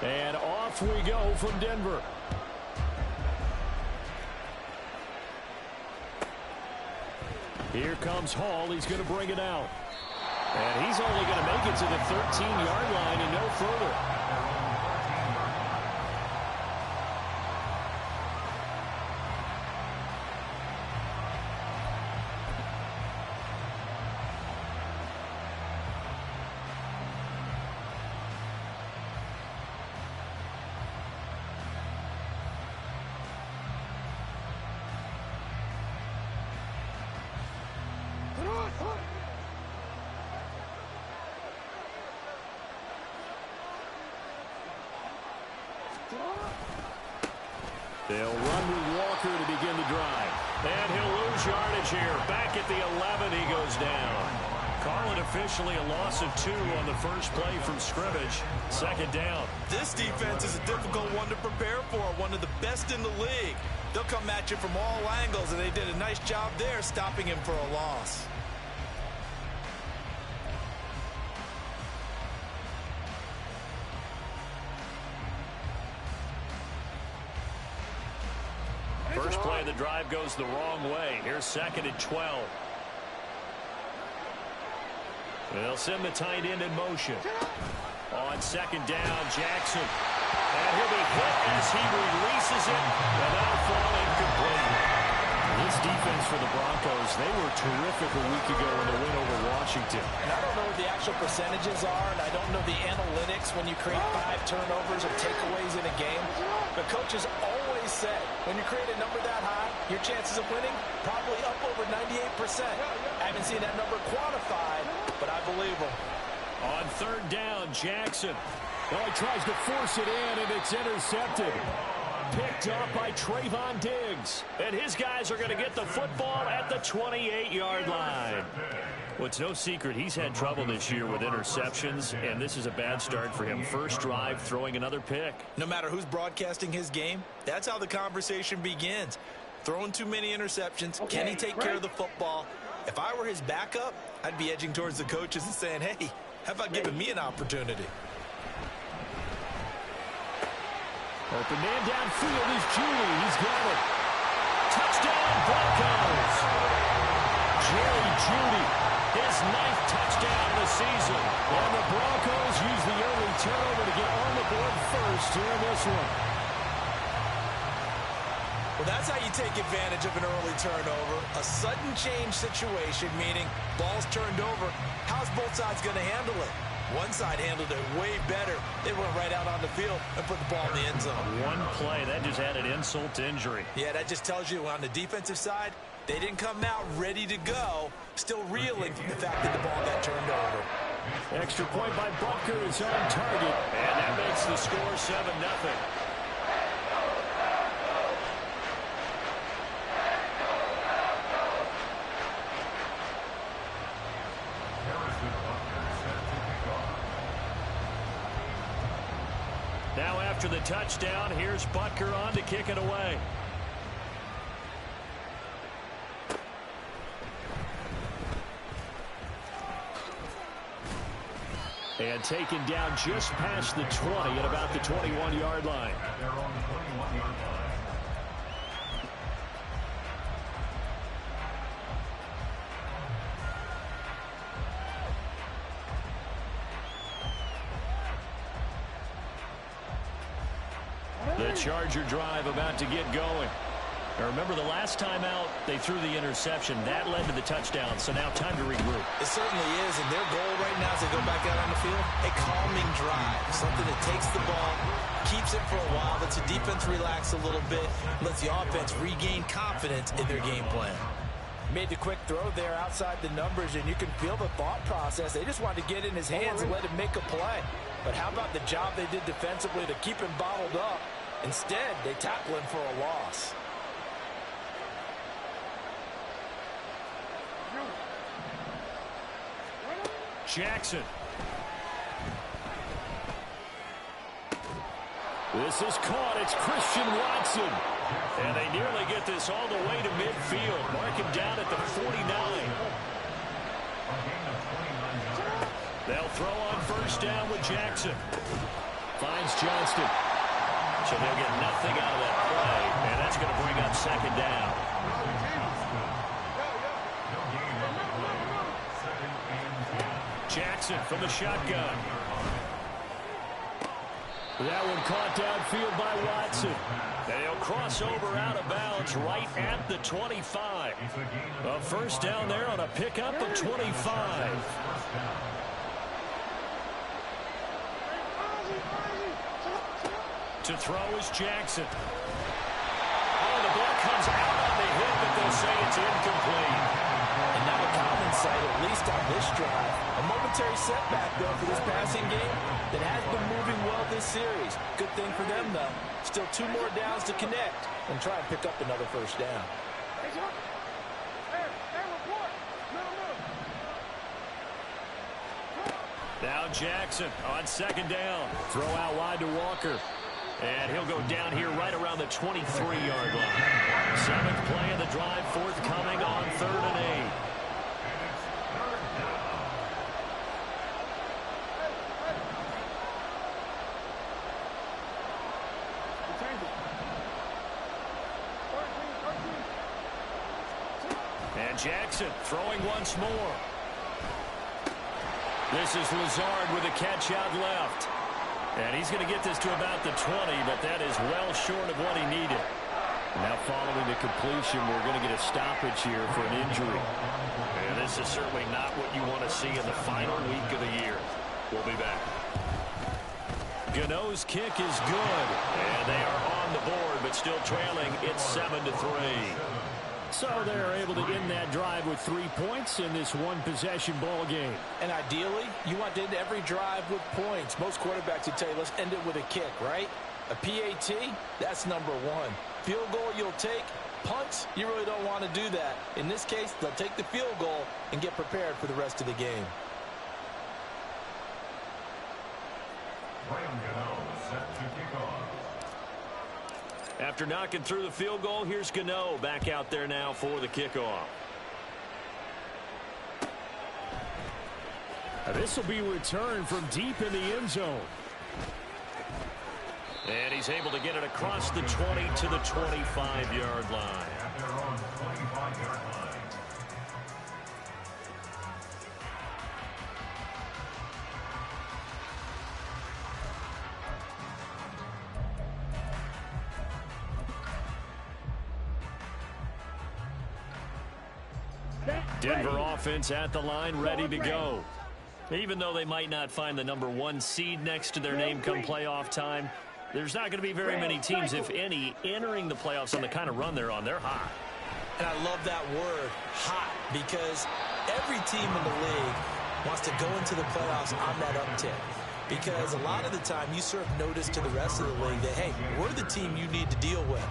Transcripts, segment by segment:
And off we go from Denver. Here comes Hall. He's going to bring it out. And he's only going to make it to the 13-yard line and no further. They'll run with Walker to begin the drive. And he'll lose yardage here. Back at the 11, he goes down. Call it officially a loss of 2 on the first play from scrimmage. Second down. This defense is a difficult one to prepare for, one of the best in the league. They'll come at you from all angles, and they did a nice job there stopping him for a loss. First play of the drive goes the wrong way. Here's second and 12. They'll send the tight end in motion. On second down, Jackson. And he'll be hit as he releases it. And that'll fall incomplete. This defense for the Broncos, they were terrific a week ago in the win over Washington. And I don't know what the actual percentages are, and I don't know the analytics when you create 5 turnovers or takeaways in a game. But coaches always say, when you create a number that high, your chances of winning probably up over 98%. I haven't seen that number quantified, but I believe them. On third down, Jackson. Well, he tries to force it in, and it's intercepted. Picked up by Trayvon Diggs. And his guys are going to get the football at the 28-yard line. Well, it's no secret he's had trouble this year with interceptions, and this is a bad start for him. First drive, throwing another pick. No matter who's broadcasting his game, that's how the conversation begins. Throwing too many interceptions. Can he take care of the football? If I were his backup, I'd be edging towards the coaches and saying, hey, how about giving me an opportunity? Open man downfield is Judy. He's got it. Touchdown, Broncos. Jerry Judy, his 9th touchdown of the season. And the Broncos use the early turnover to get on the board first here in this one. Well, that's how you take advantage of an early turnover. A sudden change situation, meaning ball's turned over. How's both sides going to handle it? One side handled it way better. They went right out on the field and put the ball in the end zone. One play, that just added insult to injury. Yeah, that just tells you on the defensive side, they didn't come out ready to go, still reeling from the fact that the ball got turned over. Extra point by Butker is on target, and that makes the score 7-0. Now after the touchdown, here's Butker on to kick it away. And taken down just past the 20 at about the 21-yard line. The Charger drive about to get going. Now remember, the last time out, they threw the interception. That led to the touchdown, so now time to regroup. It certainly is, and their goal right now as they go back out on the field, a calming drive, something that takes the ball, keeps it for a while, lets the defense relax a little bit, lets the offense regain confidence in their game plan. Made the quick throw there outside the numbers, and you can feel the thought process. They just wanted to get in his hands and let him make a play. But how about the job they did defensively to keep him bottled up? Instead, they tackle him for a loss. Jackson. This is caught. It's Christian Watson. And they nearly get this all the way to midfield. Mark him down at the 49. They'll throw on first down with Jackson. Finds Johnston. So they'll get nothing out of that play, and that's going to bring up second down. Jackson from the shotgun. That one caught downfield by Watson. And he'll cross over out of bounds right at the 25. A first down there on a pickup of 25. To throw is Jackson. Oh, the ball comes out on the hit, but they'll say it's incomplete. And now a common sight, at least on this drive. A momentary setback, though, for this passing game that has been moving well this series. Good thing for them, though. Still 2 more downs to connect and try and pick up another first down. Now Jackson on second down. Throw out wide to Walker. And he'll go down here right around the 23-yard line. 7th play of the drive, forthcoming on 3rd and 8. And Jackson throwing once more. This is Lazard with a catch out left. And he's going to get this to about the 20, but that is well short of what he needed. Now following the completion, we're going to get a stoppage here for an injury. And this is certainly not what you want to see in the final week of the year. We'll be back. Gano's kick is good. And they are on the board, but still trailing. It's 7-3. So they're able to end that drive with 3 points in this one-possession ball game. And ideally, you want to end every drive with points. Most quarterbacks would tell you, let's end it with a kick, right? A PAT, that's number 1. Field goal you'll take. Punts, you really don't want to do that. In this case, they'll take the field goal and get prepared for the rest of the game. After knocking through the field goal, here's Gano back out there now for the kickoff. This will be returned from deep in the end zone. And he's able to get it across the 20 to the 25-yard line. Denver offense at the line, ready to go. Even though they might not find the number 1 seed next to their name come playoff time, there's not going to be very many teams, if any, entering the playoffs on the kind of run they're on. They're hot. And I love that word, hot, because every team in the league wants to go into the playoffs on that uptick. Because a lot of the time you serve notice to the rest of the league that, hey, we're the team you need to deal with.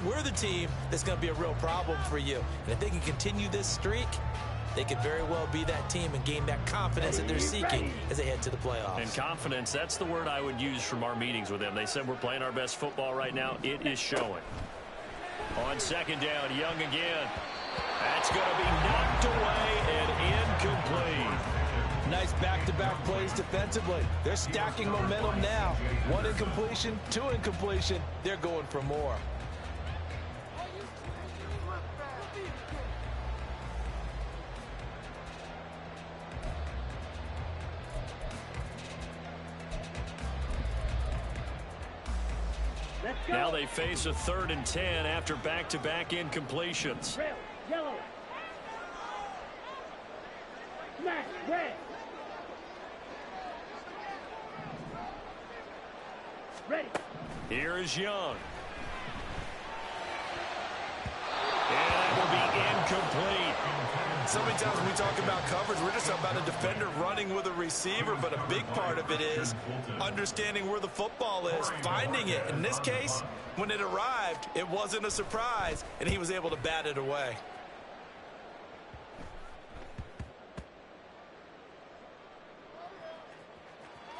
We're the team that's going to be a real problem for you. And if they can continue this streak, they could very well be that team and gain that confidence that they're seeking as they head to the playoffs. And confidence, that's the word I would use from our meetings with them. They said we're playing our best football right now. It is showing. On second down, Young again. That's going to be knocked away and incomplete. Nice back-to-back plays defensively. They're stacking momentum now. 1 incompletion, 2 incompletion. They're going for more. Now they face a 3rd and 10 after back-to-back incompletions. Red, yellow. Smash, red. Ready. Here is Young. And that will be incomplete. So many times when we talk about coverage, we're just talking about a defender running with a receiver, but a big part of it is understanding where the football is, finding it. In this case, when it arrived, it wasn't a surprise, and he was able to bat it away.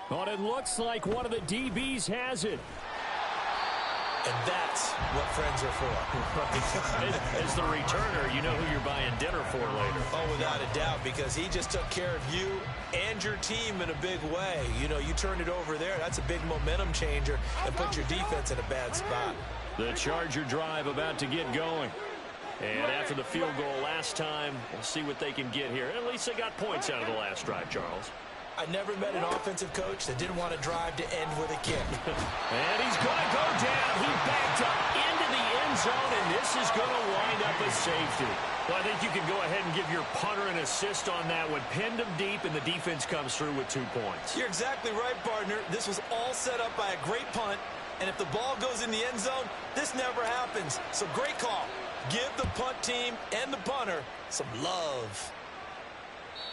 But it looks like one of the DBs has it. And that's what friends are for. As the returner, you know who you're buying dinner for later. Oh, without a doubt, because he just took care of you and your team in a big way. You know, you turned it over there. That's a big momentum changer and put your defense in a bad spot. The Charger drive about to get going. And after the field goal last time, we'll see what they can get here. At least they got points out of the last drive, Charles. I never met an offensive coach that didn't want to drive to end with a kick. And he's going to go down. He backed up into the end zone, and this is going to wind up a safety. Well, I think you can go ahead and give your punter an assist on that one. Pinned him deep, and the defense comes through with 2 points. You're exactly right, partner. This was all set up by a great punt, and if the ball goes in the end zone, this never happens. So great call. Give the punt team and the punter some love.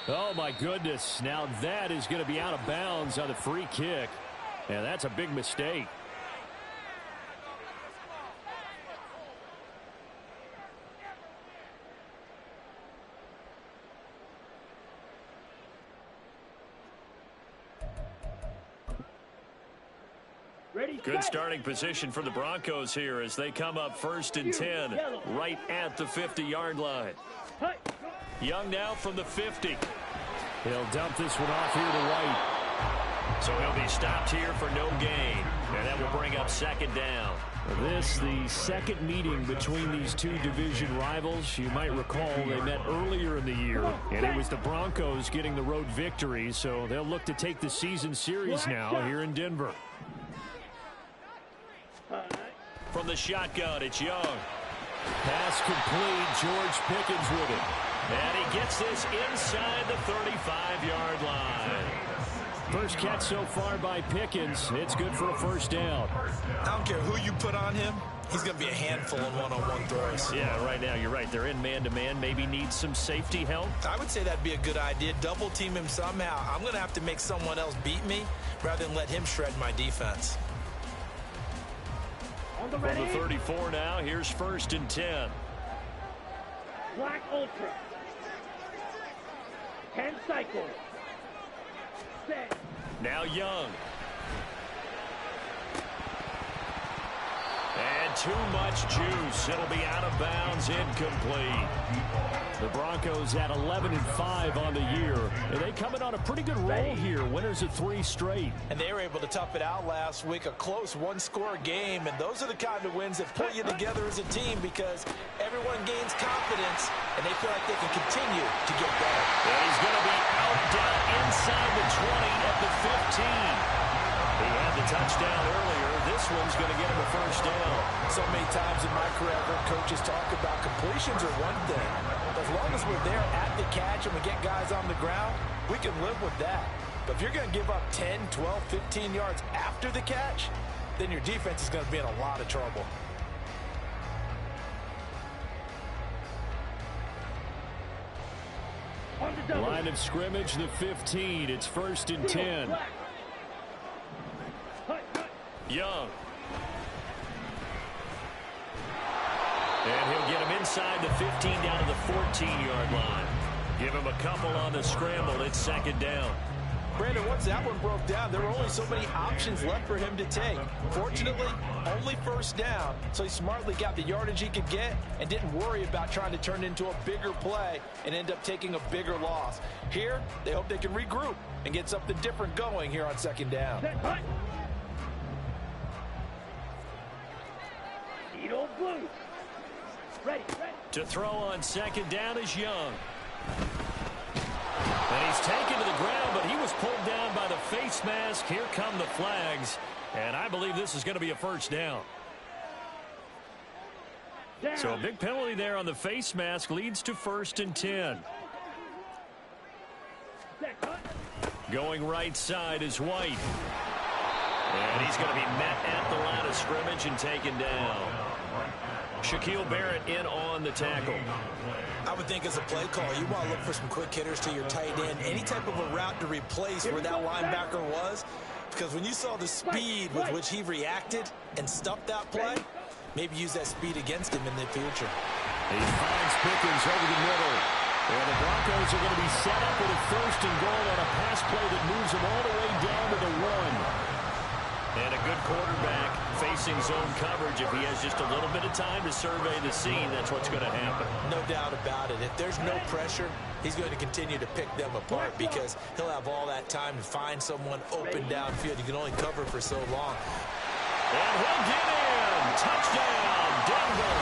Oh, my goodness. Now that is going to be out of bounds on the free kick. And that's a big mistake. Good starting position for the Broncos here as they come up 1st and 10 right at the 50-yard line. Young now from the 50. He'll dump this one off here to White. So he'll be stopped here for no gain. And that will bring up 2nd down. This, the second meeting between these two division rivals. You might recall they met earlier in the year, and it was the Broncos getting the road victory, so they'll look to take the season series now here in Denver. From the shotgun, it's Young. Pass complete. George Pickens with it. And he gets this inside the 35-yard line. First catch so far by Pickens. It's good for a 1st down. I don't care who you put on him. He's going to be a handful in one-on-one throws. Yeah, right now you're right. They're in man-to-man. Maybe needs some safety help. I would say that'd be a good idea. Double team him somehow. I'm going to have to make someone else beat me rather than let him shred my defense. From the 34 now, here's 1st and 10. Black Ultra. 10 cycles. Set. Now Young. And too much juice. It'll be out of bounds, incomplete. The Broncos at 11-5 on the year. And they come in on a pretty good roll here. Winners of 3 straight. And they were able to tough it out last week. A close one-score game. And those are the kind of wins that pull you together as a team because everyone gains confidence and they feel like they can continue to get better. And he's going to be out down inside the 20 at the 15. He had the touchdown earlier. This one's going to get him a 1st down. So many times in my career, I've heard coaches talk about completions are one thing. As long as we're there at the catch and we get guys on the ground, we can live with that. But if you're going to give up 10, 12, 15 yards after the catch, then your defense is going to be in a lot of trouble. Line of scrimmage, the 15. It's 1st and 10. Young. And he'll get him inside the 15 down to the 14-yard line. Give him a couple on the scramble. It's 2nd down. Brandon, once that one broke down, there were only so many options left for him to take. Fortunately, only 1st down, so he smartly got the yardage he could get and didn't worry about trying to turn it into a bigger play and end up taking a bigger loss. Here, they hope they can regroup and get something different going here on 2nd down. Needle blue. Ready. To throw on 2nd down is Young. And he's taken to the ground, but he was pulled down by the face mask. Here come the flags. And I believe this is going to be a 1st down. So a big penalty there on the face mask leads to 1st and 10. Going right side is White. And he's going to be met at the line of scrimmage and taken down. Shaquille Barrett in on the tackle. I would think as a play call, you want to look for some quick hitters to your tight end. Any type of a route to replace where that linebacker was. Because when you saw the speed with which he reacted and stuffed that play, maybe use that speed against him in the future. He finds Pickens over the middle. And the Broncos are going to be set up with a 1st and goal on a pass play that moves them all the way down to the 1. And a good quarterback facing zone coverage. If he has just a little bit of time to survey the scene, that's what's going to happen. No doubt about it. If there's no pressure, he's going to continue to pick them apart because he'll have all that time to find someone open downfield. You can only cover for so long. And he'll get in. Touchdown, Denver.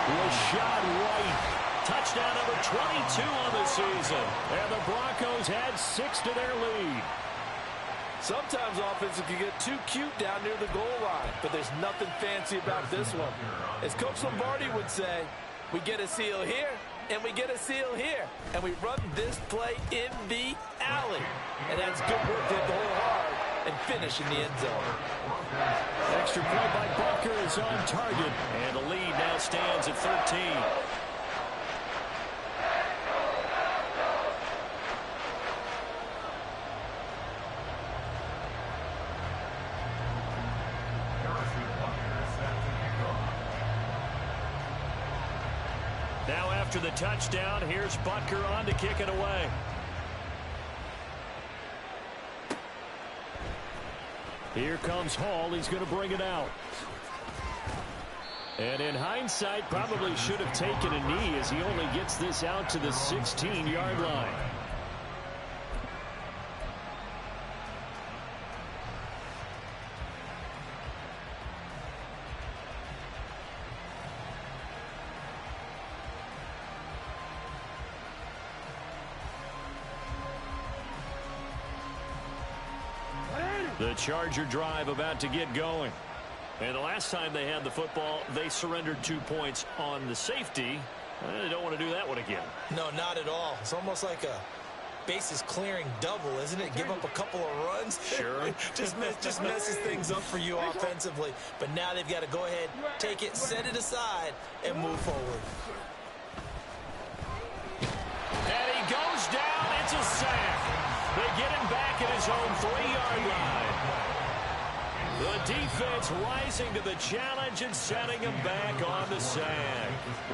Rashad White. Touchdown number 22 on the season. And the Broncos add 6 to their lead. Sometimes offenses can get too cute down near the goal line, but there's nothing fancy about this one. As Coach Lombardi would say, we get a seal here, and we get a seal here, and we run this play in the alley. And that's good work to hit the hole hard and finish in the end zone. Extra play by Butker is on target, and the lead now stands at 13. Now after the touchdown, here's Butker on to kick it away. Here comes Hall. He's going to bring it out. And in hindsight, probably should have taken a knee as he only gets this out to the 16-yard line. The Charger drive about to get going. And the last time they had the football, they surrendered 2 points on the safety. They don't want to do that one again. No, not at all. It's almost like a bases clearing double, isn't it? Give up a couple of runs. Sure. just messes things up for you offensively. But now they've got to go ahead, take it, set it aside, and move forward. And he goes down. It's a sack. They get him back at his own 3-yard line. The defense rising to the challenge and setting him back on the sack.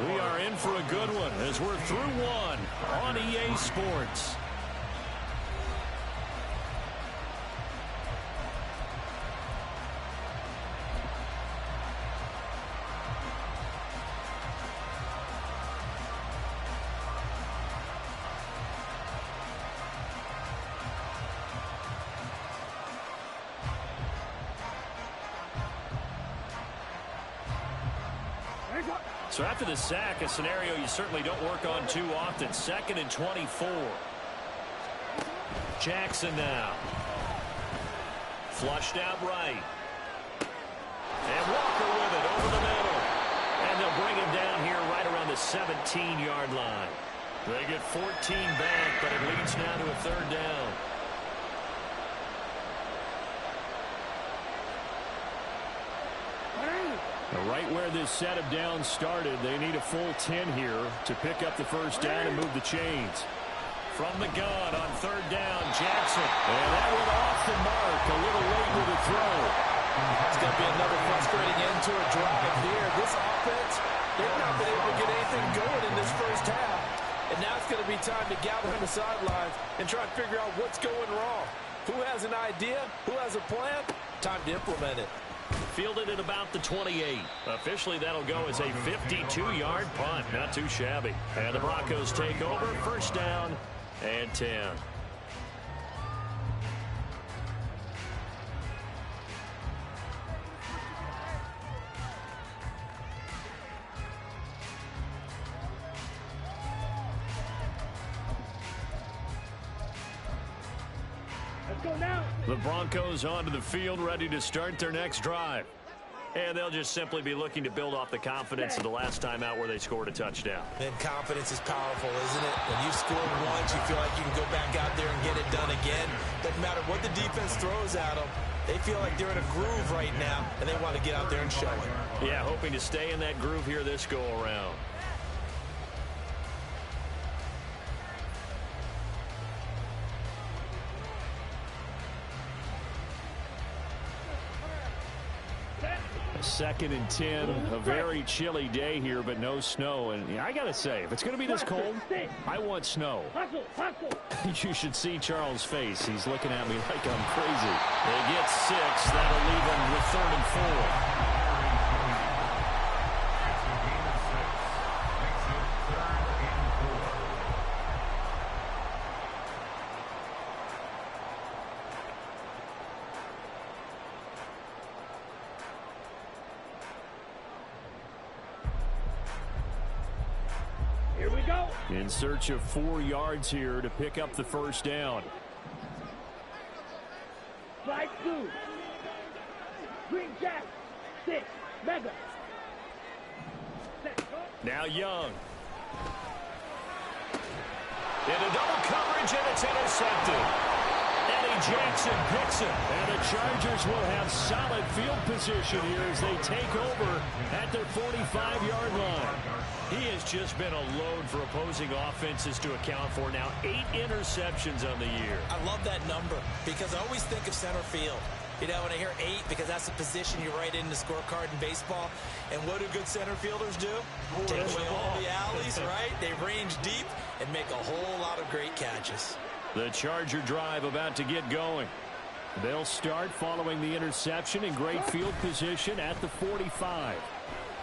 We are in for a good one as we're through one on EA Sports. So after the sack, a scenario you certainly don't work on too often. 2nd and 24. Jackson now. Flushed out right. And Walker with it over the middle. And they'll bring him down here right around the 17-yard line. They get 14 back, but it leads now to a 3rd down. Right where this set of downs started, they need a full 10 here to pick up the first down and move the chains. From the gun on 3rd down, Jackson. And that went off the mark, a little late with the throw. It's going to be another frustrating end to a drive here. This offense, they've not been able to get anything going in this first half. And now it's going to be time to gather on the sidelines and try to figure out what's going wrong. Who has an idea? Who has a plan? Time to implement it. Fielded at about the 28. Officially, that'll go as a 52-yard punt. Not too shabby. And the Broncos take over. 1st down and 10. Let's go now. The Broncos onto the field, ready to start their next drive. And they'll just simply be looking to build off the confidence of the last time out where they scored a touchdown. And confidence is powerful, isn't it? When you've scored once, you feel like you can go back out there and get it done again. Doesn't matter what the defense throws at them. They feel like they're in a groove right now, and they want to get out there and show it. Yeah, hoping to stay in that groove here this go-around. 2nd and 10. A very chilly day here, but no snow. And I got to say, if it's going to be this cold, I want snow. You should see Charles' face. He's looking at me like I'm crazy. They get 6. That'll leave them with 3rd and 4. In search of 4 yards here to pick up the first down. Slide 2. Green Jack. 6. Mega. Now Young. Into double coverage, and it's intercepted. Eddie Jackson picks it. And the Chargers will have solid field position here as they take over at their 45-yard line. He has just been a load for opposing offenses to account for. Now 8 interceptions on the year. I love that number because I always think of center field. You know, when I hear 8, because that's the position you write in the scorecard in baseball. And what do good center fielders do? Take away all the alleys, right? They range deep and make a whole lot of great catches. The Charger drive about to get going. They'll start following the interception in great field position at the 45.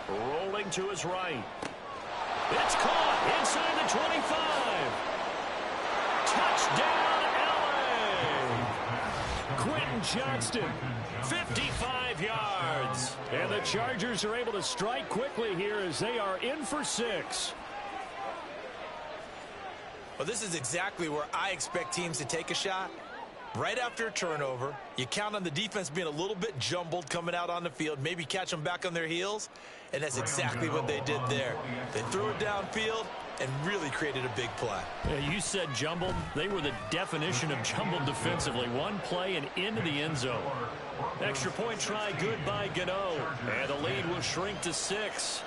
Rolling to his right. It's caught inside the 25. Touchdown, L.A. Quentin Johnston, 55 yards. And the Chargers are able to strike quickly here as they are in for 6. Well, this is exactly where I expect teams to take a shot. Right after a turnover, you count on the defense being a little bit jumbled coming out on the field, maybe catch them back on their heels, and that's exactly what they did there. They threw it downfield and really created a big play. Yeah, you said jumbled. They were the definition of jumbled defensively. One play and into the end zone. Extra point try good by Gano, and the lead will shrink to 6.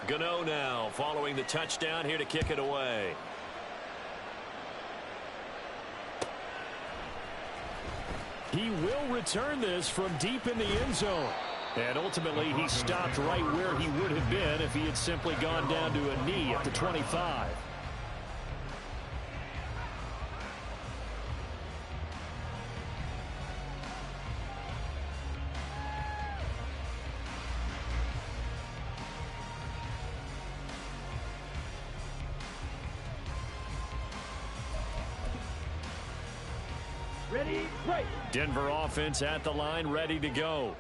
Gano now following the touchdown here to kick it away. He will return this from deep in the end zone. And ultimately, he stopped right where he would have been if he had simply gone down to a knee at the 25. Ready, play. Denver offense at the line, ready to go.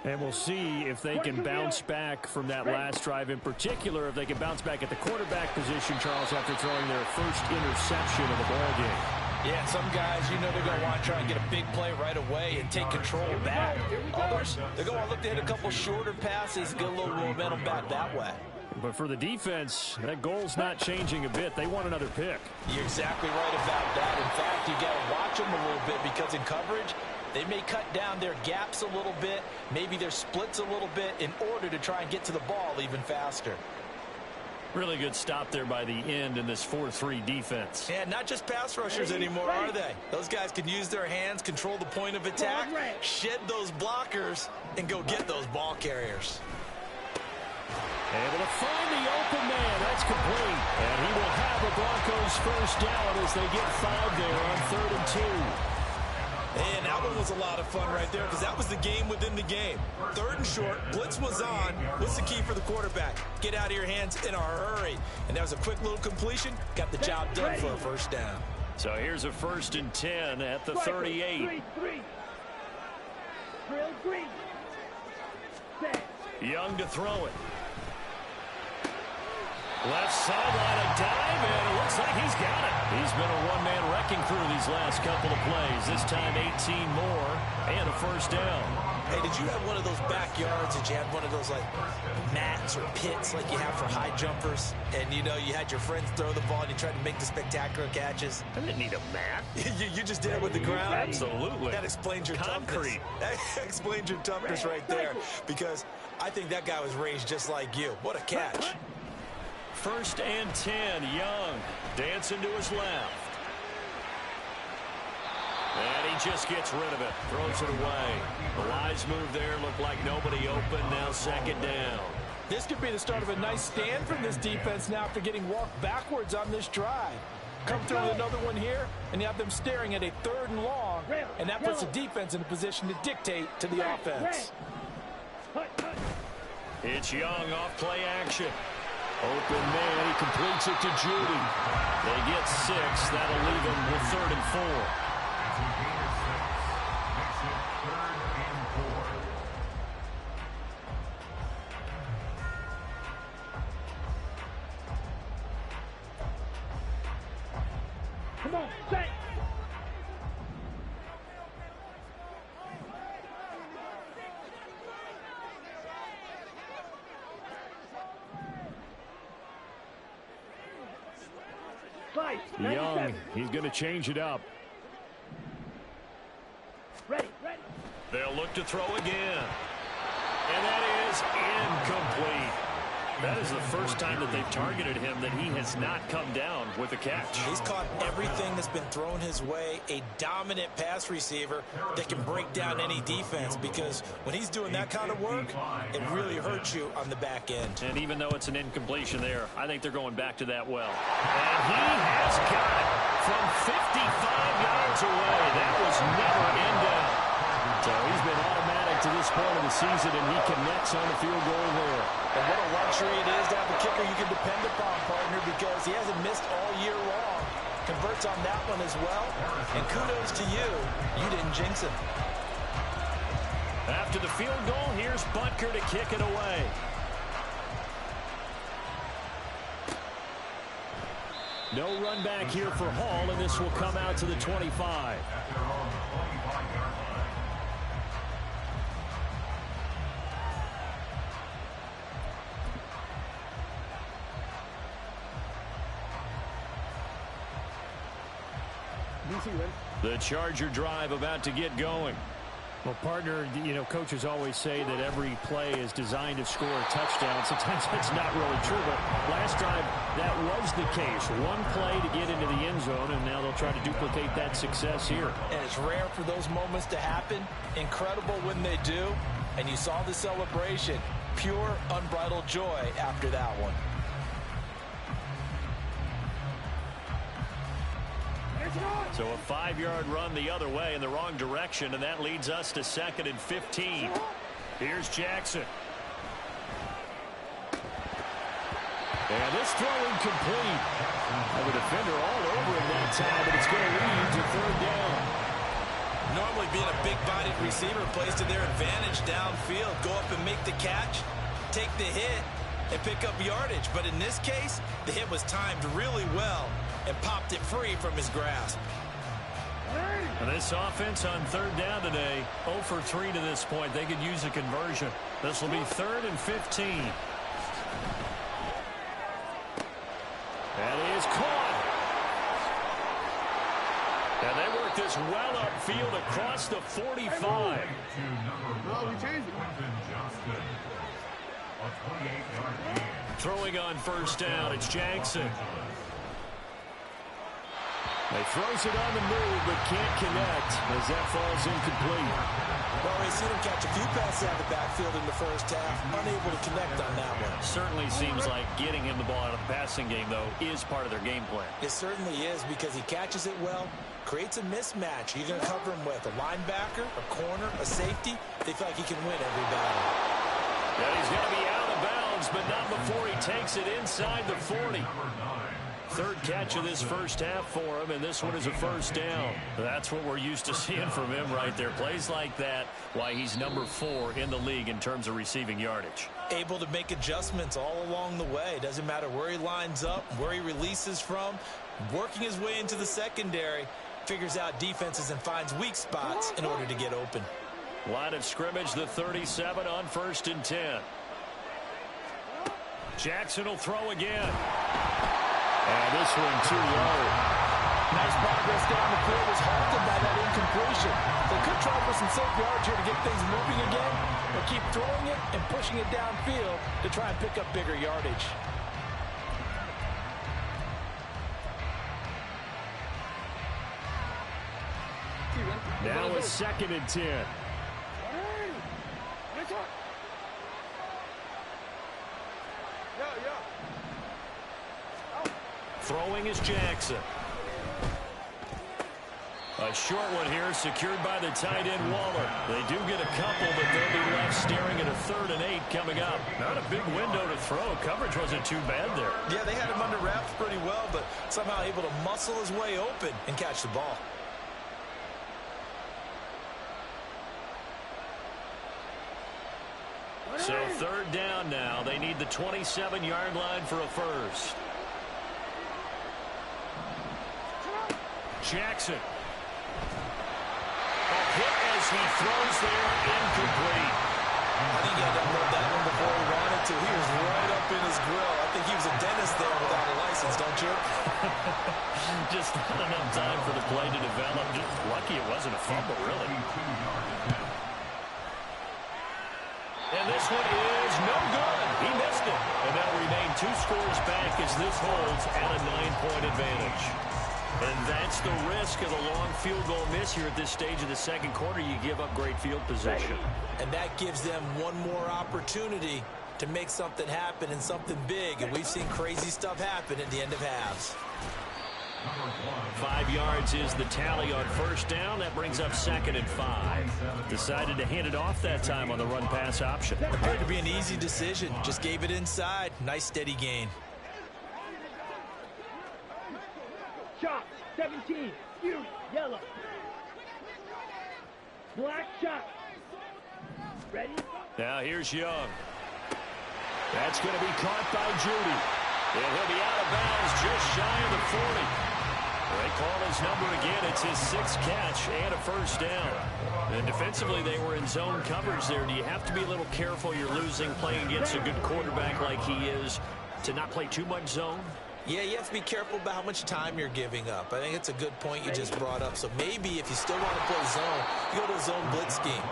And we'll see if they can bounce back from that last drive. In particular, if they can bounce back at the quarterback position, Charles, after throwing their first interception of the ball game. Yeah, some guys, you know, they're going to want to try and get a big play right away and take control back. Others, they're going to look to hit a couple shorter passes, get a little momentum back that way. But for the defense, that goal's not changing a bit. They want another pick. You're exactly right about that. In fact, you got to watch them a little bit because in coverage, they may cut down their gaps a little bit, maybe their splits a little bit in order to try and get to the ball even faster. Really good stop there by the end in this 4-3 defense. Yeah, not just pass rushers anymore, are they? Those guys can use their hands, control the point of attack, shed those blockers, and go get those ball carriers. Able to find the open man. That's complete. And he will have the Broncos first down as they get 5 there on 3rd and 2. And that one was a lot of fun right there because that was the game within the game. 3rd and short, blitz was on. What's the key for the quarterback? Get out of your hands in a hurry. And that was a quick little completion. Got the job done for a first down. So here's a 1st and 10 at the 38. Young to throw it. Left sideline, a dive, and it looks like he's got it. He's been a one-man wrecking crew these last couple of plays. This time 18 more and a first down. Hey, did you have one of those backyards? Did you have one of those, like, mats or pits like you have for high jumpers? And, you know, you had your friends throw the ball and you tried to make the spectacular catches? I didn't need a mat. you just did it with the ground? Absolutely. That explains your concrete. Toughness. That explains your toughness right there. Because I think that guy was raised just like you. What a catch. 1st and 10, Young dancing to his left. And he just gets rid of it. Throws it away. The wise move there. Looked like nobody open. Now second down. This could be the start of a nice stand from this defense now after getting walked backwards on this drive. Come through with another one here, and you have them staring at a 3rd and long, and that puts the defense in a position to dictate to the offense. It's Young off play action. Open man, he completes it to Judy. They get 6. That'll leave them with 3rd and 4. Come on, set. Young, he's going to change it up. Ready, ready. They'll look to throw again. And that is incomplete. That is the first time that they've targeted him that he has not come down with a catch. He's caught everything that's been thrown his way. A dominant pass receiver that can break down any defense, because when he's doing that kind of work, it really hurts you on the back end. And even though it's an incompletion there, I think they're going back to that well. And he has got it from 55 yards away. That was never in doubt. So he's been automatic to this point of the season, and he connects on the field goal there. And what a luxury it is to have a kicker you can depend upon, partner, because he hasn't missed all year long. Converts on that one as well. And kudos to you. You didn't jinx him. After the field goal, here's Butker to kick it away. No run back here for Hall, and this will come out to the 25. The Charger drive about to get going. Well, partner, you know, coaches always say that every play is designed to score a touchdown. Sometimes that's not really true, but last drive, that was the case. One play to get into the end zone, and now they'll try to duplicate that success here. And it's rare for those moments to happen. Incredible when they do. And you saw the celebration. Pure, unbridled joy after that one. So a 5-yard run the other way in the wrong direction, and that leads us to 2nd and 15. Here's Jackson. And this throw incomplete. Have a defender all over him that time, but it's going to lead to 3rd down. Normally being a big-bodied receiver plays to their advantage downfield. Go up and make the catch, take the hit, and pick up yardage. But in this case, the hit was timed really well and popped it free from his grasp. And this offense on 3rd down today, 0 for 3 to this point. They could use a conversion. This will be 3rd and 15. That is caught. And they work this well upfield across the 45. Throwing on 1st down, it's Jackson. He throws it on the move, but can't connect as that falls incomplete. Well, we've seen him catch a few passes out of the backfield in the first half, unable to connect on that one. Certainly seems like getting him the ball out of the passing game, though, is part of their game plan. It certainly is, because he catches it well, creates a mismatch. You're going to cover him with a linebacker, a corner, a safety. They feel like he can win every battle. Yeah, he's going to be out of bounds, but not before he takes it inside the 40. 3rd catch of this first half for him, and this one is a 1st down. That's what we're used to seeing from him right there. Plays like that, why he's number 4 in the league in terms of receiving yardage. Able to make adjustments all along the way. Doesn't matter where he lines up, where he releases from. Working his way into the secondary, figures out defenses and finds weak spots in order to get open. Line of scrimmage, the 37 on 1st and 10. Jackson will throw again. And this one too low. Nice progress down the field, was halted by that incompletion. They could try for some safe yards here to get things moving again, but keep throwing it and pushing it downfield to try and pick up bigger yardage. Now a 2nd and 10. Throwing is Jackson. A short one here, secured by the tight end Waller. They do get a couple, but they'll be left staring at a 3rd and 8 coming up. Not a big window to throw. Coverage wasn't too bad there. Yeah, they had him under wraps pretty well, but somehow able to muscle his way open and catch the ball. So 3rd down now. They need the 27-yard line for a first. Jackson. A hit as he throws there, incomplete. I think he had to unload that one before he wanted to. He was right up in his grill. I think he was a dentist there without a license, don't you? Just not enough time for the play to develop. Just lucky it wasn't a fumble, really. And this one is no good. He missed it. And that'll remain 2 scores back as this holds at a 9-point advantage. And that's the risk of the long field goal miss here at this stage of the 2nd quarter. You give up great field position. And that gives them one more opportunity to make something happen and something big. And we've seen crazy stuff happen at the end of halves. 5 yards is the tally on 1st down. That brings up 2nd and 5. Decided to hand it off that time on the run-pass option. Appeared to be an easy decision. Just gave it inside. Nice steady gain. Shot, 17, you, yellow. Black shot. Ready? Now here's Young. That's going to be caught by Judy. And he'll be out of bounds just shy of the 40. They call his number again. It's his 6th catch and a 1st down. And defensively, they were in zone coverage there. Do you have to be a little careful? You're losing playing against a good quarterback like he is to not play too much zone? Yeah, you have to be careful about how much time you're giving up. I think it's a good point you just brought up. So maybe if you still want to play zone, you go to a zone blitz scheme.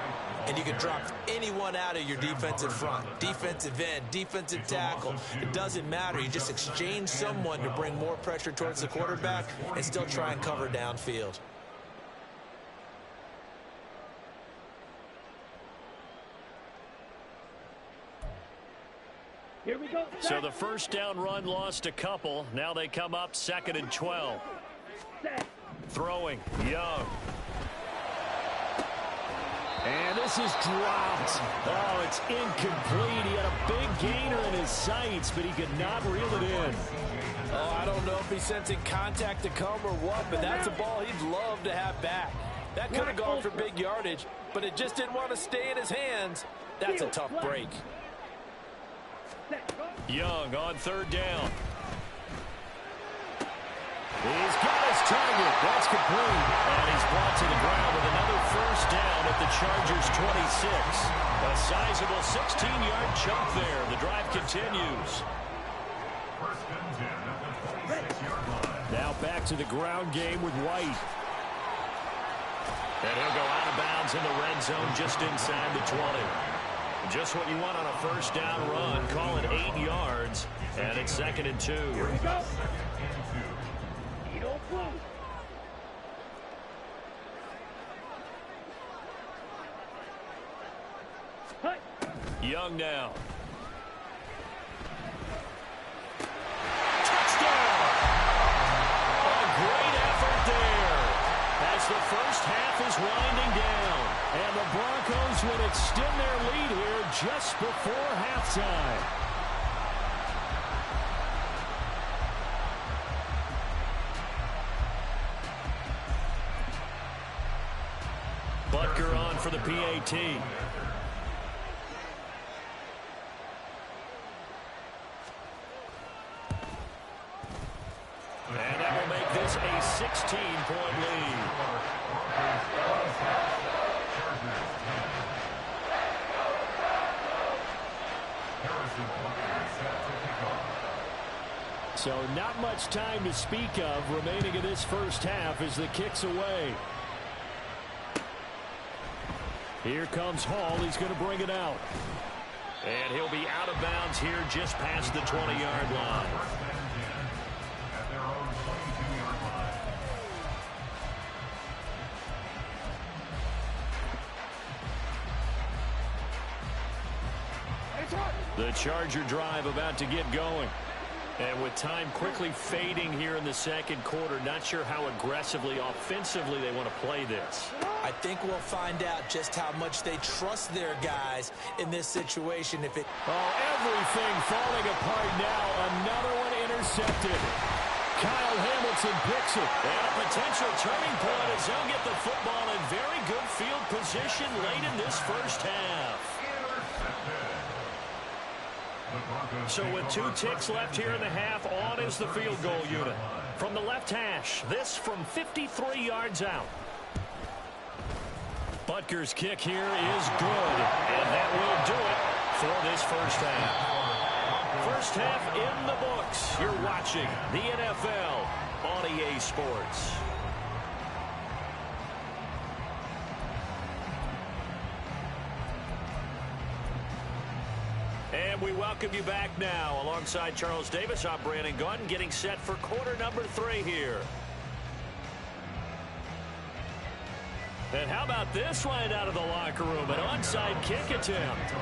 And you can drop anyone out of your defensive front. Defensive end, defensive tackle. It doesn't matter. You just exchange someone to bring more pressure towards the quarterback and still try and cover downfield. Here we go. So the 1st down run lost a couple. Now they come up 2nd and 12. Set. Throwing, Young. And this is dropped. Oh, it's incomplete. He had a big gainer in his sights, but he could not reel it in. Oh, I don't know if he's sensing contact to come or what, but that's a ball he'd love to have back. That could have gone for big yardage, but it just didn't want to stay in his hands. That's a tough break. Young on 3rd down. He's got his target. That's complete. And he's brought to the ground with another 1st down at the Chargers' 26. A sizable 16-yard chunk there. The drive continues. Now back to the ground game with White. And he'll go out of bounds in the red zone just inside the 20. Just what you want on a 1st down run. Call it 8 yards. And it's 2nd and 2. Here we go. Young now. Touchdown! A great effort there as the 1st half is winding down. And the Broncos will extend their lead here just before halftime. Butker on for the PAT. And that will make this a 16-point lead. So not much time to speak of remaining in this 1st half as the kick's away. Here comes Hall. He's going to bring it out. And he'll be out of bounds here just past the 20-yard line. The Charger drive about to get going. And with time quickly fading here in the second quarter, not sure how aggressively, offensively they want to play this. I think we'll find out just how much they trust their guys in this situation. Everything falling apart now. Another one intercepted. Kyle Hamilton picks it. And a potential turning point as he'll get the football in very good field position late in this first half. So with 2 ticks left here in the half, on is the field goal unit. From the left hash, this from 53 yards out. Butker's kick here is good, and that will do it for this first half. First half in the books. You're watching the NFL on EA Sports. And we welcome you back now. Alongside Charles Davis, I'm Brandon Gunn, getting set for quarter number 3 here. And how about this line out of the locker room? An onside kick attempt.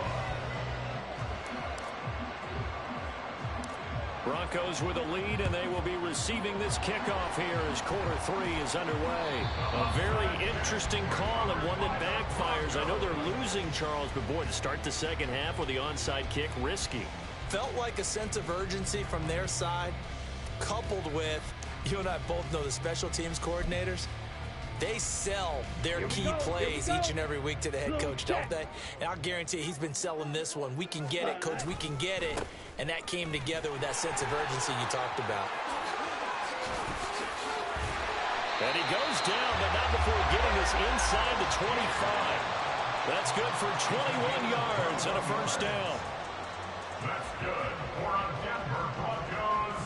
Broncos with a lead, and they will be receiving this kickoff here as quarter 3 is underway. A very interesting call and one that backfires. I know they're losing, Charles, but boy, to start the second half with the onside kick, risky. Felt like a sense of urgency from their side, coupled with, you and I both know the special teams coordinators. They sell their key plays each and every week to the head coach, don't they? And I'll guarantee he's been selling this one. We can get it, coach, we can get it. And that came together with that sense of urgency you talked about. And he goes down, but not before getting us inside the 25. That's good for 21 yards and a first down. That's good for a Denver Broncos.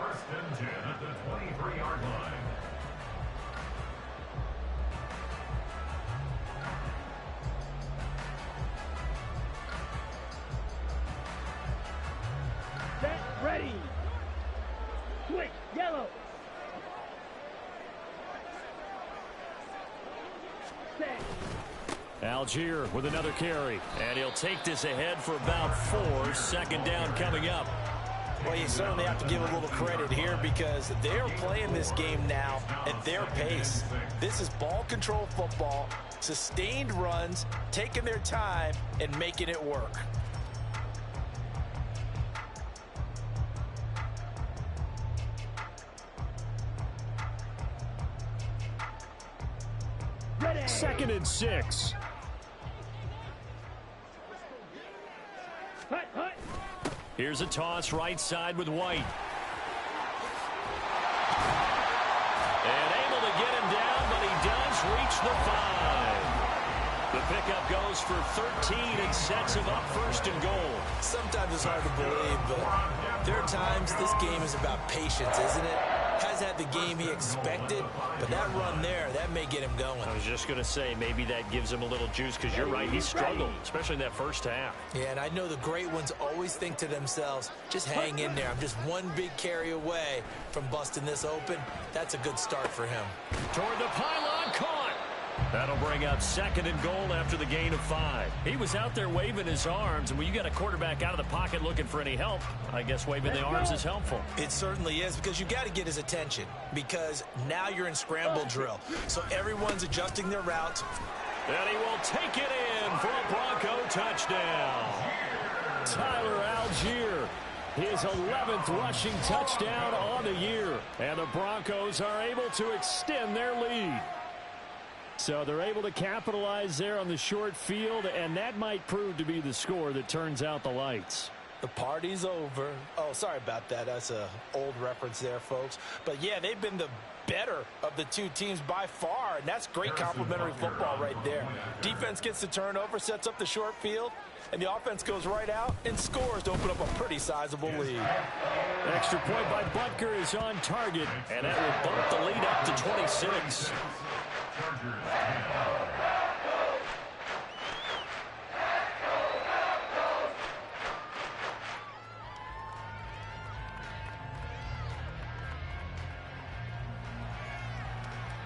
First and 10 at the 23-yard line. Set, ready. Switch, yellow. Set. Algier with another carry. And he'll take this ahead for about 4. Second down coming up. Well, you certainly have to give a little credit here because they're playing this game now at their pace. This is ball control football, sustained runs, taking their time, and making it work. Ready. 2nd and 6. Hut, hut. Here's a toss right side with White. And able to get him down, but he does reach the 5. The pickup goes for 13 and sets him up 1st and goal. Sometimes it's hard to believe, but there are times this game is about patience, isn't it? Has had the game he expected, but that run there, that may get him going. I was just going to say, maybe that gives him a little juice because you're right, he struggled, especially in that first half. Yeah, and I know the great ones always think to themselves, just hang in there. I'm just one big carry away from busting this open. That's a good start for him. Toward the pylon, caught. That'll bring up 2nd and goal after the gain of 5. He was out there waving his arms, and when you got a quarterback out of the pocket looking for any help, I guess waving the arms is helpful. It certainly is, because you got to get his attention, because now you're in scramble drill. So everyone's adjusting their routes. And he will take it in for a Bronco touchdown. Tyler Algier, his 11th rushing touchdown on the year. And the Broncos are able to extend their lead. So they're able to capitalize there on the short field, and that might prove to be the score that turns out the lights. The party's over. Oh, sorry about that. That's an old reference there, folks. But, yeah, they've been the better of the two teams by far, and that's great complimentary football right there. Defense gets the turnover, sets up the short field, and the offense goes right out and scores to open up a pretty sizable lead. Extra point by Butker is on target, and that will bump the lead up to 26.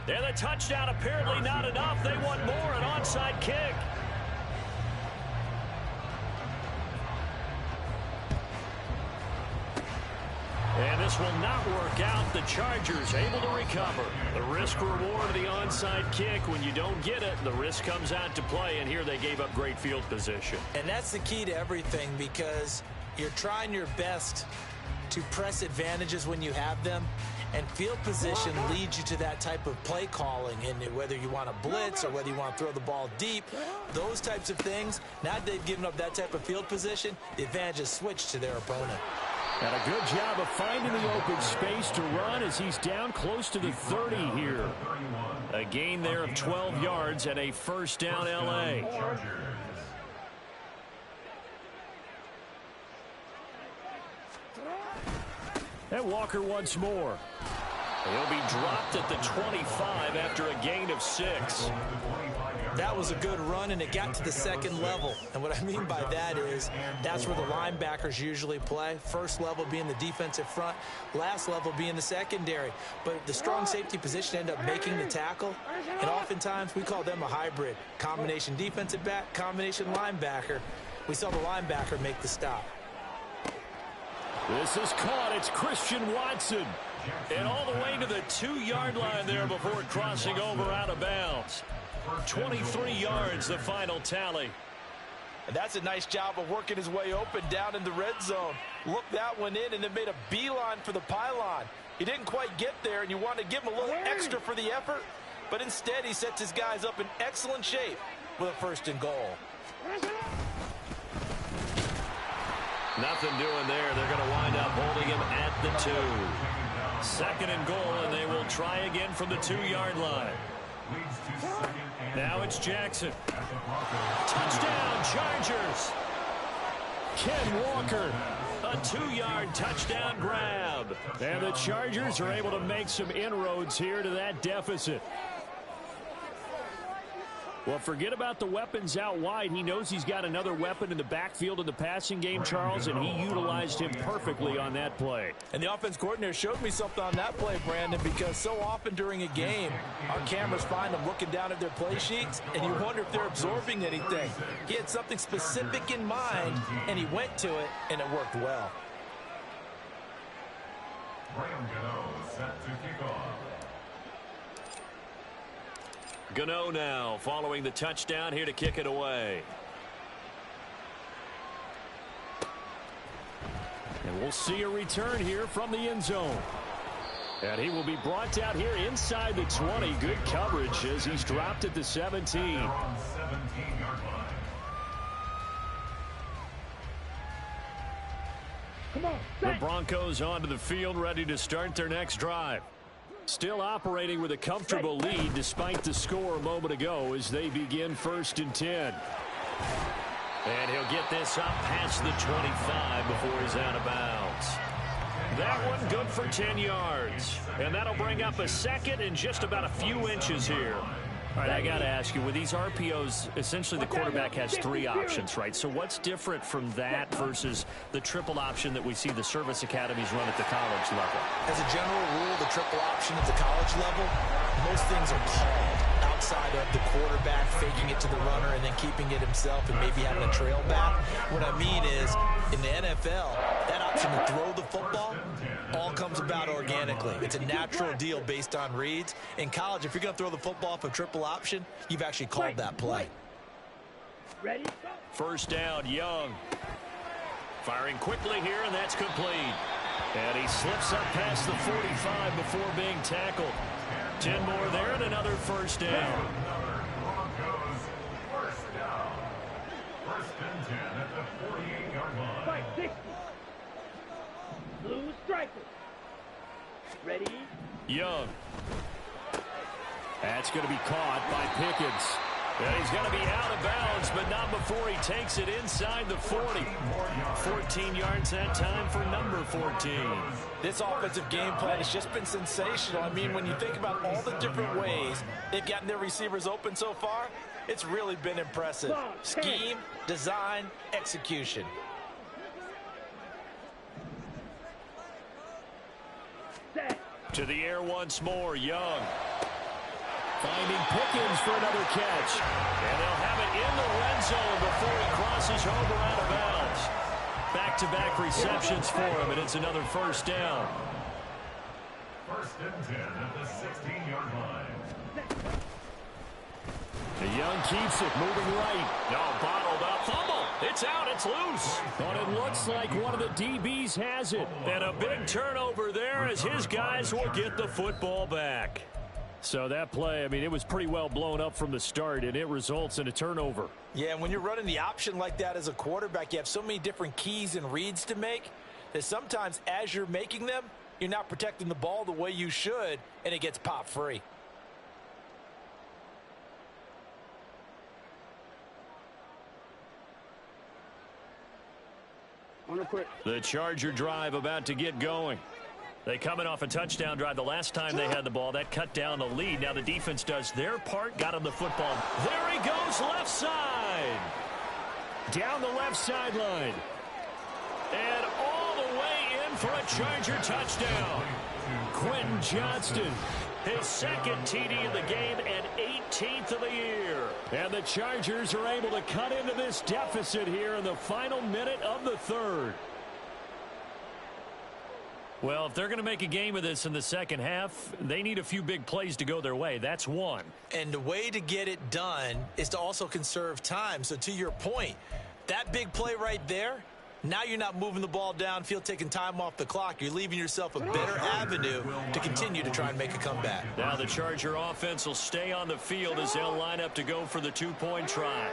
And the touchdown apparently not enough. They want more, an onside kick. And this will not work out. The Chargers able to recover. The risk reward of the onside kick. When you don't get it, the risk comes out to play, and here they gave up great field position. And that's the key to everything, because you're trying your best to press advantages when you have them, and field position leads you to that type of play calling. And whether you want to blitz or whether you want to throw the ball deep, those types of things, now that they've given up that type of field position, the advantage is switched to their opponent. And a good job of finding the open space to run as he's down close to the 30 here. A gain there of 12 yards and a first down L.A. And Walker once more. He'll be dropped at the 25 after a gain of 6. That was a good run, and it got to the second level. And what I mean by that is that's where the linebackers usually play. First level being the defensive front, last level being the secondary. But the strong safety position ended up making the tackle, and oftentimes we call them a hybrid. Combination defensive back, combination linebacker. We saw the linebacker make the stop. This is caught. It's Christian Watson. And all the way to the 2-yard line there before crossing over out of bounds. 23 yards, the final tally. And that's a nice job of working his way open down in the red zone. Looked that one in and then made a beeline for the pylon. He didn't quite get there, and you want to give him a little extra for the effort. But instead, he sets his guys up in excellent shape with a 1st and goal. Nothing doing there. They're going to wind up holding him at the 2. 2nd and goal, and they will try again from the 2-yard line. Now it's Jackson. Touchdown, Chargers. Ken Walker, a 2-yard touchdown grab. And the Chargers are able to make some inroads here to that deficit. Well, forget about the weapons out wide. He knows he's got another weapon in the backfield in the passing game, Charles, and he utilized him perfectly on that play. And the offense coordinator showed me something on that play, Brandon, because so often during a game, our cameras find them looking down at their play sheets, and you wonder if they're absorbing anything. He had something specific in mind, and he went to it, and it worked well. Graham Gano set to kick off. Gano now following the touchdown here to kick it away. And we'll see a return here from the end zone. And he will be brought down here inside the 20. Good coverage as he's dropped at the 17. On 17-yard line. Come on, The set. Broncos onto the field, ready to start their next drive. Still operating with a comfortable lead despite the score a moment ago as they begin 1st and 10. And he'll get this up past the 25 before he's out of bounds. That one good for 10 yards. And that'll bring up a 2nd and just about a few inches here. All right, I got to ask you, with these RPOs, essentially the quarterback has 3 options, right? So what's different from that versus the triple option that we see the service academies run at the college level? As a general rule, the triple option at the college level, most things are called outside of the quarterback faking it to the runner and then keeping it himself and maybe having a trail back. What I mean is, in the NFL, that option to throw the football all comes about organically. It's a natural deal based on reads. In college, if you're going to throw the football off a triple option, you've actually called that play. Ready? First down, Young. Firing quickly here, and that's complete. And he slips up past the 45 before being tackled. 10 more there and another first down. Another Broncos first down. 1st and 10 at the 48-yard line. Fight 60. Blue striker. Ready? Young. That's going to be caught by Pickens. And he's going to be out of bounds, but not before he takes it inside the 40. 14 yards that time for number 14. This offensive game plan has just been sensational. I mean, when you think about all the different ways they've gotten their receivers open so far, it's really been impressive. Scheme, design, execution. Set. To the air once more, Young. Finding Pickens for another catch. And they'll have it in the red zone before he crosses over out of bounds. Back back-to-back receptions for him, and it's another first down. First and 10 at the 16-yard line. The Young keeps it, moving right. No, bottled up. Fumble. It's out. It's loose. But it looks like one of the DBs has it. And a big turnover there as his guys will get the football back. So that play, I mean, it was pretty well blown up from the start, and it results in a turnover. Yeah, and when you're running the option like that as a quarterback, you have so many different keys and reads to make that sometimes as you're making them, you're not protecting the ball the way you should, and it gets pop free. The Charger drive about to get going. They coming off a touchdown drive the last time they had the ball. That cut down the lead. Now the defense does their part. Got him the football. There he goes, left side. Down the left sideline. And all the way in for a Charger touchdown. Quentin Johnston, his second TD of the game and 18th of the year. And the Chargers are able to cut into this deficit here in the final minute of the third. Well, if they're going to make a game of this in the second half, they need a few big plays to go their way. That's one. And the way to get it done is to also conserve time. So to your point, that big play right there, now you're not moving the ball downfield, taking time off the clock. You're leaving yourself a better avenue to continue to try and make a comeback. Now the Charger offense will stay on the field as they'll line up to go for the two-point try.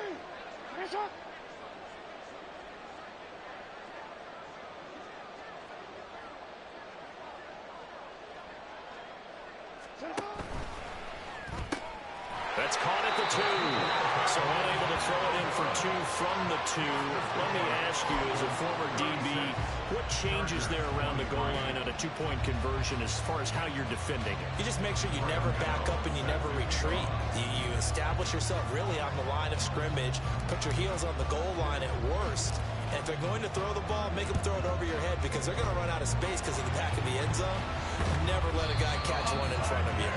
That's caught at the 2. So unable to throw it in for 2 from the 2. Let me ask you, as a former DB, what changes there around the goal line on a two-point conversion as far as how you're defending it? You just make sure you never back up and you never retreat. You establish yourself really on the line of scrimmage, put your heels on the goal line at worst. And if they're going to throw the ball, make them throw it over your head because they're going to run out of space because of the back of the end zone. Never let a guy catch one in front of you.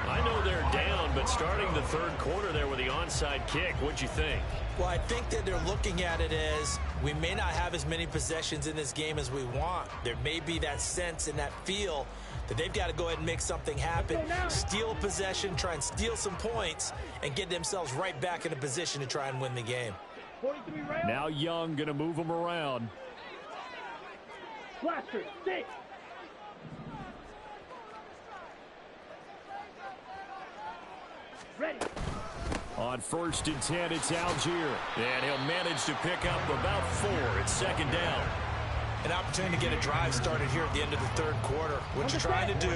I know they're down, but starting the third quarter there with the onside kick, what'd you think? Well, I think that they're looking at it as we may not have as many possessions in this game as we want. There may be that sense and that feel that they've got to go ahead and make something happen, steal a possession, try and steal some points, and get themselves right back in a position to try and win the game. Now Young going to move them around. Blaster, stick. Ready. On 1st and 10, it's Algier. And he'll manage to pick up about 4. It's second down. An opportunity to get a drive started here at the end of the third quarter. What you're trying to do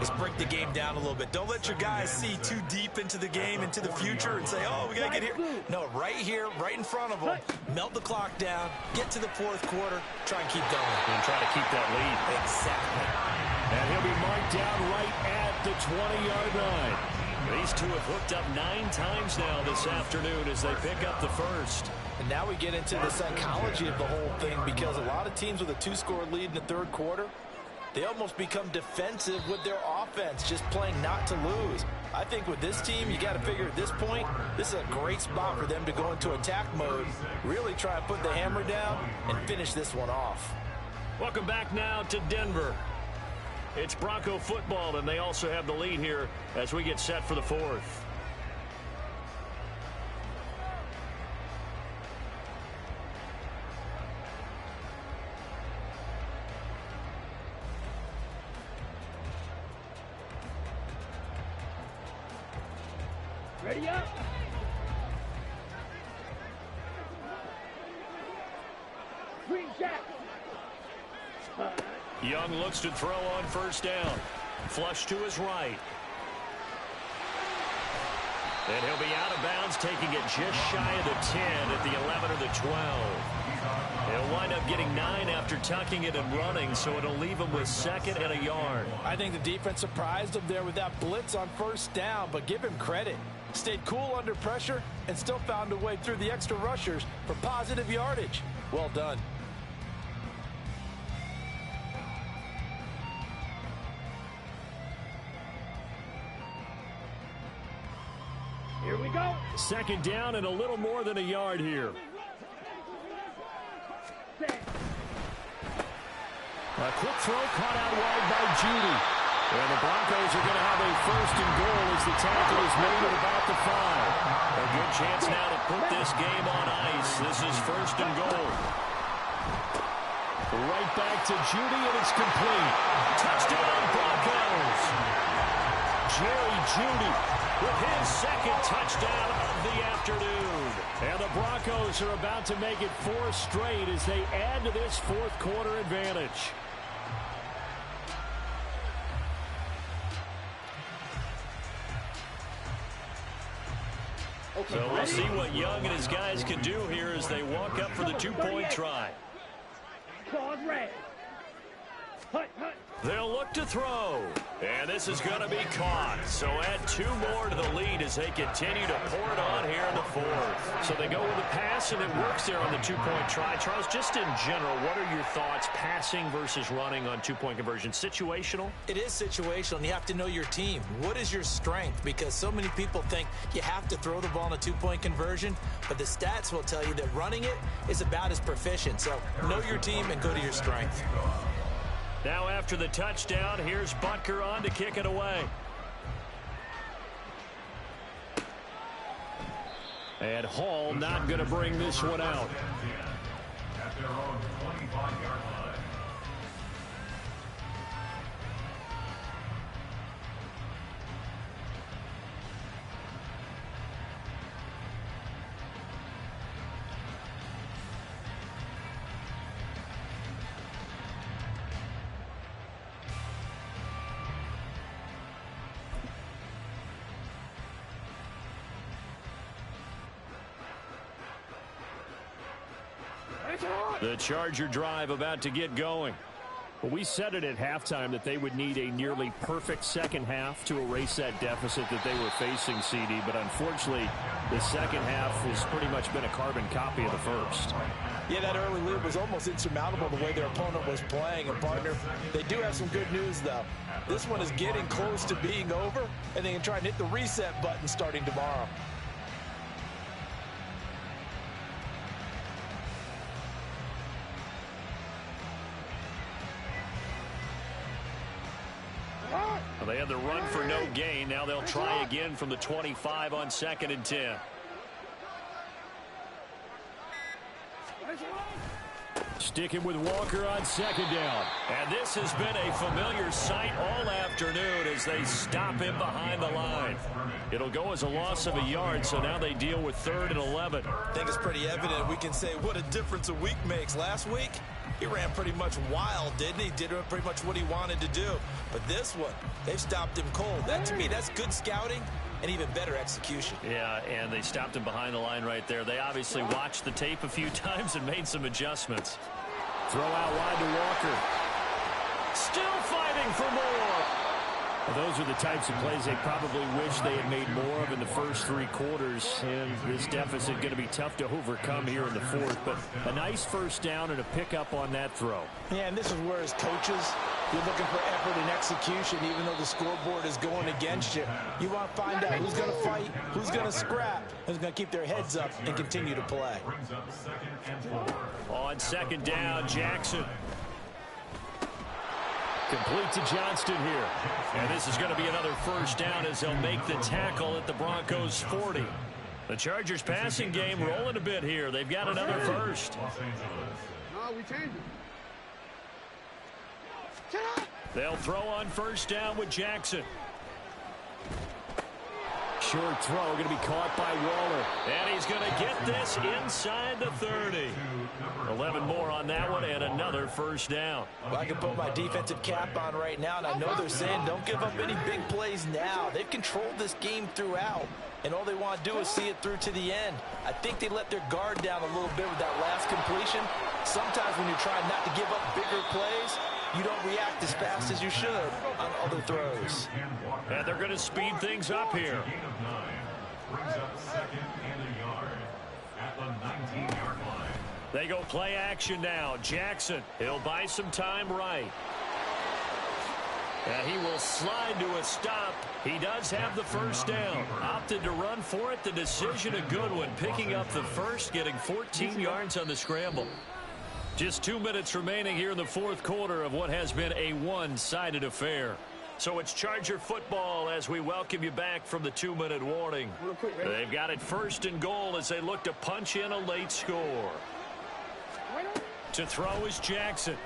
is break the game down a little bit. Don't let your guys see too deep into the game, into the future, and say, oh, we got to get here. No, right here, right in front of them. Melt the clock down, get to the fourth quarter, try and keep going. And try to keep that lead. Exactly. And he'll be marked down right at the 20-yard line. These two have hooked up 9 times now this afternoon as they pick up the first. And now we get into the psychology of the whole thing because a lot of teams with a 2-score lead in the third quarter, they almost become defensive with their offense, just playing not to lose. I think with this team, you got to figure at this point, this is a great spot for them to go into attack mode, really try and put the hammer down and finish this one off. Welcome back now to Denver. It's Bronco football, and they also have the lead here as we get set for the fourth. Ready up. Green jack. Young looks to throw on first down. Flush to his right. And he'll be out of bounds, taking it just shy of the 10 at the 11 or the 12. He'll wind up getting 9 after tucking it and running, so it'll leave him with 2nd and a yard. I think the defense surprised him there with that blitz on first down, but give him credit. Stayed cool under pressure and still found a way through the extra rushers for positive yardage. Well done. Here we go. 2nd down and a little more than a yard here. Set. A quick throw caught out wide by Judy. And the Broncos are going to have a first and goal as the tackle is made at about the 5. A good chance now to put this game on ice. This is first and goal. Right back to Judy, and it's complete. Touchdown, Broncos. Jerry Judy with his second touchdown of the afternoon. And the Broncos are about to make it 4 straight as they add to this fourth quarter advantage. So we'll see what Young and his guys can do here as they walk up for the 2-point try. Claws red. Hut, hut. They'll look to throw. And this is going to be caught. So add 2 more to the lead as they continue to pour it on here in the fourth. So they go with the pass, and it works there on the 2-point try. Charles, just in general, what are your thoughts passing versus running on 2-point conversion? Situational? It is situational, and you have to know your team. What is your strength? Because so many people think you have to throw the ball in a 2-point conversion, but the stats will tell you that running it is about as proficient. So know your team and go to your strength. Now after the touchdown, here's Butker on to kick it away. And Hall not going to bring this one out. At their own 25-yard line. The Charger drive about to get going. Well, we said it at halftime that they would need a nearly perfect second half to erase that deficit that they were facing, CD. But unfortunately, the second half has pretty much been a carbon copy of the first. Yeah, that early lead was almost insurmountable the way their opponent was playing. And, partner, they do have some good news, though. This one is getting close to being over, and they can try and hit the reset button starting tomorrow. Well, they had the run for no gain. Now they'll try again from the 25 on 2nd and 10. Sticking with Walker on 2nd down. And this has been a familiar sight all afternoon as they stop him behind the line. It'll go as a loss of a yard, so now they deal with 3rd and 11. I think it's pretty evident. We can say what a difference a week makes. Last week, he ran pretty much wild, didn't he? Did pretty much what he wanted to do. But this one, they've stopped him cold. That, to me, that's good scouting and even better execution. Yeah, and they stopped him behind the line right there. They obviously watched the tape a few times and made some adjustments. Throw out wide to Walker. Still fighting for more. Well, those are the types of plays they probably wish they had made more of in the first 3 quarters. And this deficit going to be tough to overcome here in the fourth. But a nice first down and a pickup on that throw. Yeah, and this is where, as coaches, you're looking for effort and execution, even though the scoreboard is going against you. You want to find out who's going to fight, who's going to scrap, who's going to keep their heads up and continue to play. Brings up 2nd and 4. On 2nd down, Jackson. Complete to Johnston here. And this is going to be another first down as they'll make the tackle at the Broncos 40. The Chargers passing game rolling a bit here. They've got another first. Los Angeles. No, we changed it. They'll throw on first down with Jackson. Short throw going to be caught by Waller. And he's going to get this inside the 30. 11 more on that one and another first down. Well, I can put my defensive cap on right now, and I know they're saying don't give up any big plays now. They've controlled this game throughout, and all they want to do is see it through to the end. I think they let their guard down a little bit with that last completion. Sometimes when you're trying not to give up bigger plays, you don't react as fast as you should on other throws. And they're going to speed things up here. Gain of 9. Brings up 2nd and a yard at the 19-yard line. They go play action now. Jackson, he'll buy some time right. And he will slide to a stop. He does have the first down. Opted to run for it. The decision a good one. Picking up the first, getting 14 yards on the scramble. Just 2 minutes remaining here in the fourth quarter of what has been a one-sided affair. So it's Charger football as we welcome you back from the 2-minute warning. They've got it first and goal as they look to punch in a late score. To throw is Jackson.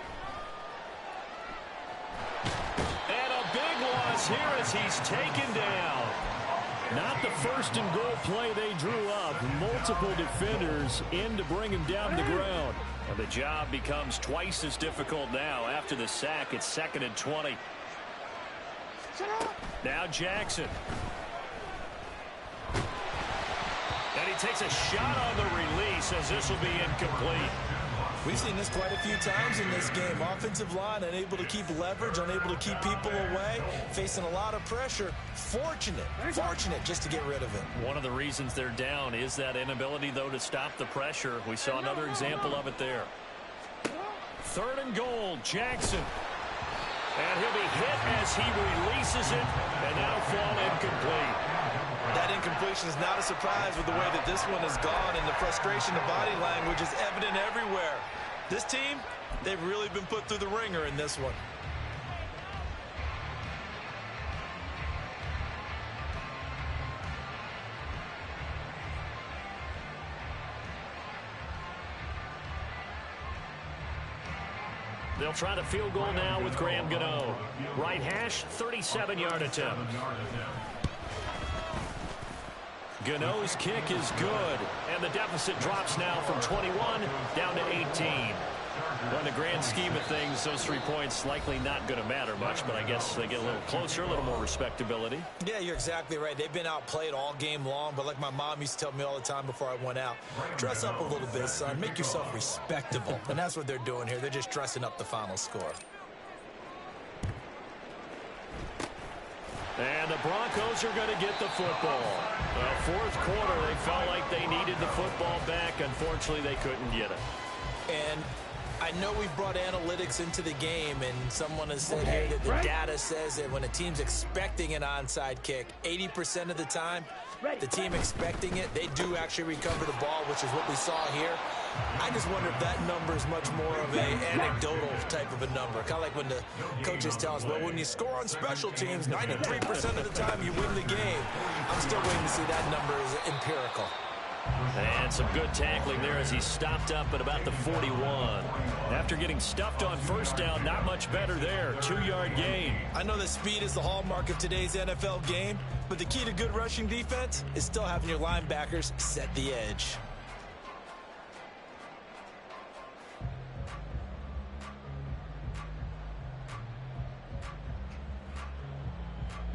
And a big loss here as he's taken down. Not the first and goal play they drew up. Multiple defenders in to bring him down to the ground. And the job becomes twice as difficult now. After the sack, it's 2nd and 20. Now Jackson. And he takes a shot on the release as this will be incomplete. We've seen this quite a few times in this game. Offensive line unable to keep leverage, unable to keep people away, facing a lot of pressure. Fortunate just to get rid of it. One of the reasons they're down is that inability, though, to stop the pressure. We saw another example of it there. 3rd and goal, Jackson. And he'll be hit as he releases it, and that'll fall incomplete. That incompletion is not a surprise with the way that this one has gone, and the frustration of body language is evident everywhere. This team, they've really been put through the ringer in this one. They'll try the field goal now with Graham Gano. Right hash, 37-yard attempt. Gano's kick is good, and the deficit drops now from 21 down to 18. Well, in the grand scheme of things, those 3 points likely not going to matter much, but I guess they get a little closer, a little more respectability. Yeah, you're exactly right. They've been outplayed all game long, but like my mom used to tell me all the time before I went out, dress up a little bit, son. Make yourself respectable. And that's what they're doing here. They're just dressing up the final score. And the Broncos are going to get the football. The fourth quarter, they felt like they needed the football back. Unfortunately, they couldn't get it. And I know we've brought analytics into the game, and someone has said here that the data says that when a team's expecting an onside kick, 80% of the time, the team expecting it, they do actually recover the ball, which is what we saw here. I just wonder if that number is much more of an anecdotal type of a number. Kind of like when the coaches tell us, well, when you score on special teams, 93% of the time you win the game. I'm still waiting to see that number is empirical. And some good tackling there as he stopped up at about the 41. After getting stuffed on first down, not much better there. 2-yard gain. I know that speed is the hallmark of today's NFL game, but the key to good rushing defense is still having your linebackers set the edge.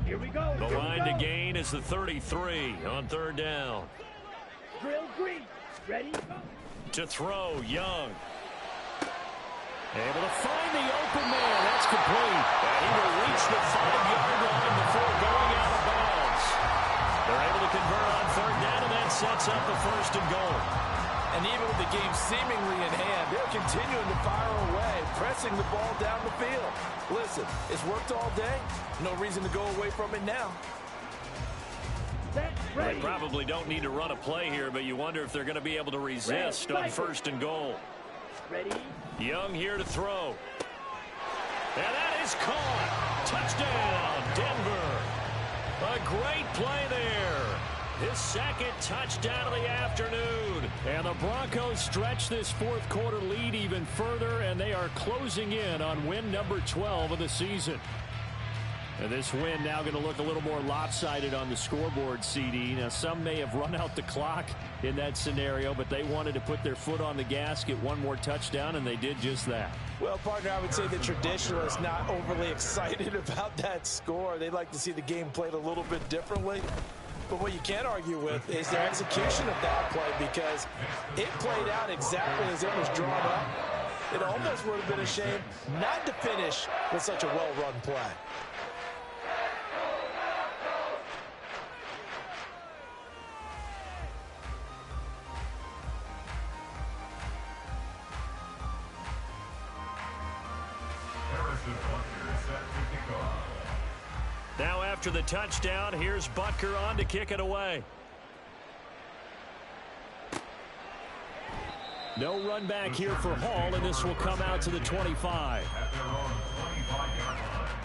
Here we go. The line to gain is the 33 on 3rd down. Drill green. Ready? To throw, Young. Able to find the open man. That's complete. And he will reach the 5-yard line before going out of bounds. They're able to convert on 3rd down, and that sets up the 1st and goal. And even with the game seemingly in hand, they're continuing to fire away, pressing the ball down the field. Listen, it's worked all day. No reason to go away from it now. They probably don't need to run a play here, but you wonder if they're going to be able to resist on 1st and goal. Ready? Young here to throw. And that is caught. Touchdown, Denver. A great play there. His 2nd touchdown of the afternoon. And the Broncos stretch this fourth quarter lead even further, and they are closing in on win number 12 of the season. And this win now going to look a little more lopsided on the scoreboard, CD. Now, some may have run out the clock in that scenario, but they wanted to put their foot on the gas, get one more touchdown, and they did just that. Well, partner, I would say the traditionalists not overly excited about that score. They'd like to see the game played a little bit differently. But what you can't argue with is their execution of that play, because it played out exactly as it was drawn up. It almost would have been a shame not to finish with such a well-run play. Now after the touchdown, here's Butker on to kick it away. No run back here for Hall, and this will come out to the 25. At their own 25-yard line.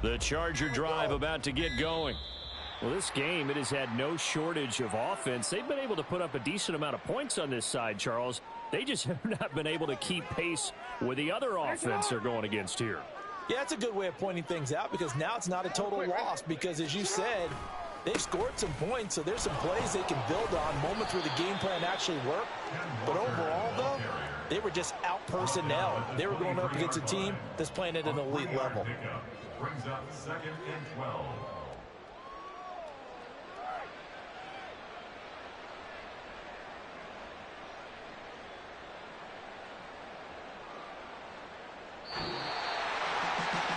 The Charger drive about to get going. Well, this game, it has had no shortage of offense. They've been able to put up a decent amount of points on this side, Charles. They just have not been able to keep pace with the other offense they're going against here. Yeah, that's a good way of pointing things out because now it's not a total loss because, as you said, they've scored some points, so there's some plays they can build on, moments where the game plan actually worked. But overall, though, they were just out-personnel. They were going up against a team that's playing at an elite level. Brings up 2nd and 12.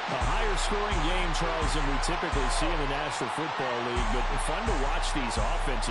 A higher scoring game, Charles, than we typically see in the National Football League, but fun to watch these offenses